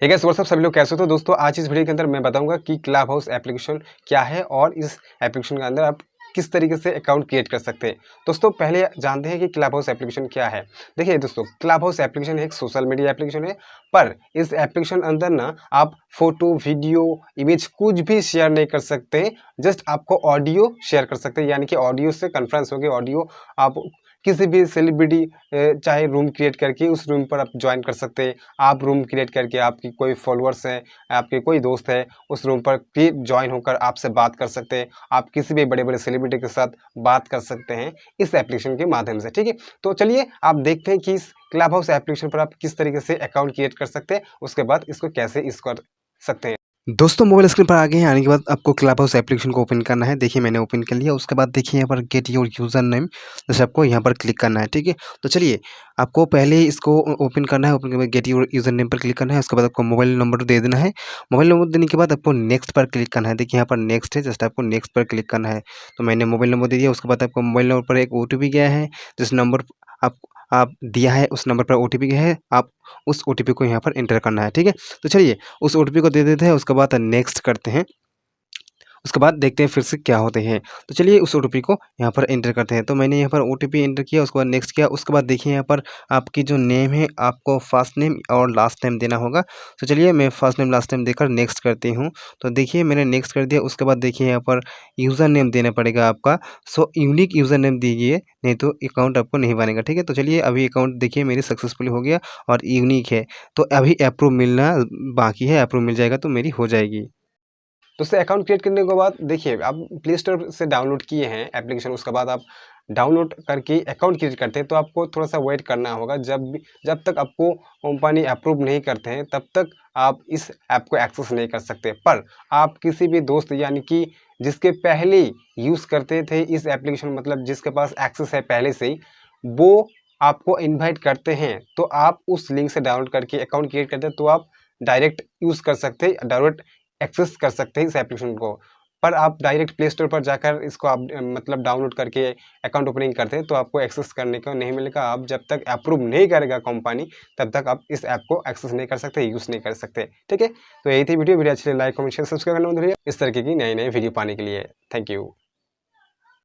Hey guys what's up, सभी लोग कैसे हो? तो दोस्तों आज इस वीडियो के अंदर मैं बताऊंगा कि क्लब हाउस एप्लीकेशन क्या है और इस एप्लीकेशन के अंदर आप किस तरीके से अकाउंट क्रिएट कर सकते हैं। दोस्तों पहले जानते हैं कि क्लब हाउस एप्लीकेशन क्या है। देखिए दोस्तों, क्लब हाउस एप्लीकेशन एक सोशल मीडिया एप्लीकेशन है, पर इस एप्लीकेशन अंदर ना आप फोटो, वीडियो, इमेज कुछ भी शेयर नहीं कर सकते। जस्ट आपको ऑडियो शेयर कर सकते हैं, यानी कि ऑडियो से कॉन्फ्रेंस होगी। ऑडियो आप किसी भी सेलिब्रिटी चाहे रूम क्रिएट करके उस रूम पर आप ज्वाइन कर सकते हैं। आप रूम क्रिएट करके आपकी कोई फॉलोअर्स हैं, आपके कोई दोस्त है, उस रूम पर ज्वाइन होकर आपसे बात कर सकते हैं। आप किसी भी बड़े-बड़े सेलिब्रिटी के साथ बात कर सकते हैं इस एप्लीकेशन के माध्यम से, ठीक है? तो चलिए आप देखते हैं कि इस क्लब हाउस एप्लीकेशन पर आप किस तरीके से अकाउंट क्रिएट कर सकते हैं, उसके बाद इसको कैसे कर सकते हैं। दोस्तों मोबाइल स्क्रीन पर आ गए हैं। आने के बाद आपको क्लब हाउस एप्लीकेशन को ओपन करना है। देखिए मैंने ओपन कर लिया। उसके बाद देखिए यहाँ पर गेट योर यूज़र नेम, जैसे आपको यहाँ पर क्लिक करना है, ठीक है। तो चलिए आपको पहले इसको ओपन करना है। ओपन के बाद गेट योर यूज़र नेम पर क्लिक करना है। उसके बाद आपको मोबाइल नंबर दे देना है। मोबाइल नंबर देने के बाद आपको नेक्स्ट पर क्लिक करना है। देखिए यहाँ पर नेक्स्ट है, जस्ट आपको नेक्स्ट पर क्लिक करना है। तो मैंने मोबाइल नंबर दे दिया। उसके बाद आपको मोबाइल नंबर पर एक OTP गया है। जिस नंबर आप दिया है उस नंबर पर OTP गया है। आप उस OTP को यहाँ पर एंटर करना है, ठीक है। तो चलिए उस OTP को दे देते हैं। उसके बाद नेक्स्ट करते हैं। उसके बाद देखते हैं फिर से क्या होते हैं। तो चलिए उस OTP को यहाँ पर एंटर करते हैं। तो मैंने यहाँ पर OTP एंटर किया, उसके बाद नेक्स्ट किया। उसके बाद देखिए यहाँ पर आपकी जो नेम है, आपको फर्स्ट नेम और लास्ट नेम देना होगा। तो चलिए मैं फर्स्ट नेम लास्ट नेम देकर नेक्स्ट करती हूँ। तो देखिए मैंने नेक्स्ट कर दिया। उसके बाद देखिए यहाँ पर यूज़र नेम देना पड़ेगा आपका। सो यूनिक यूज़र नेम दीजिए, नहीं तो अकाउंट आपको नहीं बनेगा, ठीक है। तो चलिए अभी अकाउंट देखिए मेरी सक्सेसफुली हो गया और यूनिक है। तो अभी अप्रूव मिलना बाकी है। अप्रूव मिल जाएगा तो मेरी हो जाएगी। दोस्तों अकाउंट क्रिएट करने के बाद देखिए आप प्ले स्टोर से डाउनलोड किए हैं एप्लीकेशन, उसके बाद आप डाउनलोड करके अकाउंट क्रिएट करते हैं तो आपको थोड़ा सा वेट करना होगा। जब तक आपको कंपनी अप्रूव नहीं करते हैं तब तक आप इस ऐप को एक्सेस नहीं कर सकते। पर आप किसी भी दोस्त, यानी कि जिसके पहले यूज़ करते थे इस एप्लीकेशन, मतलब जिसके पास एक्सेस है पहले से ही, वो आपको इन्वाइट करते हैं तो आप उस लिंक से डाउनलोड करके अकाउंट क्रिएट करते हैं तो आप डायरेक्ट यूज़ कर सकते हैं, डायरेक्ट एक्सेस कर सकते हैं इस एप्लीकेशन को। पर आप डायरेक्ट प्ले स्टोर पर जाकर इसको आप मतलब डाउनलोड करके अकाउंट ओपनिंग करते हैं तो आपको एक्सेस करने को नहीं मिलेगा। आप जब तक अप्रूव नहीं करेगा कंपनी तब तक आप इस ऐप को एक्सेस नहीं कर सकते, यूज़ नहीं कर सकते, ठीक है। तो यही थी वीडियो अच्छी लाइक, कमेंट, शेयर, सब्सक्राइब करना मत भूलिए इस तरीके की नई वीडियो पाने के लिए। Thank you.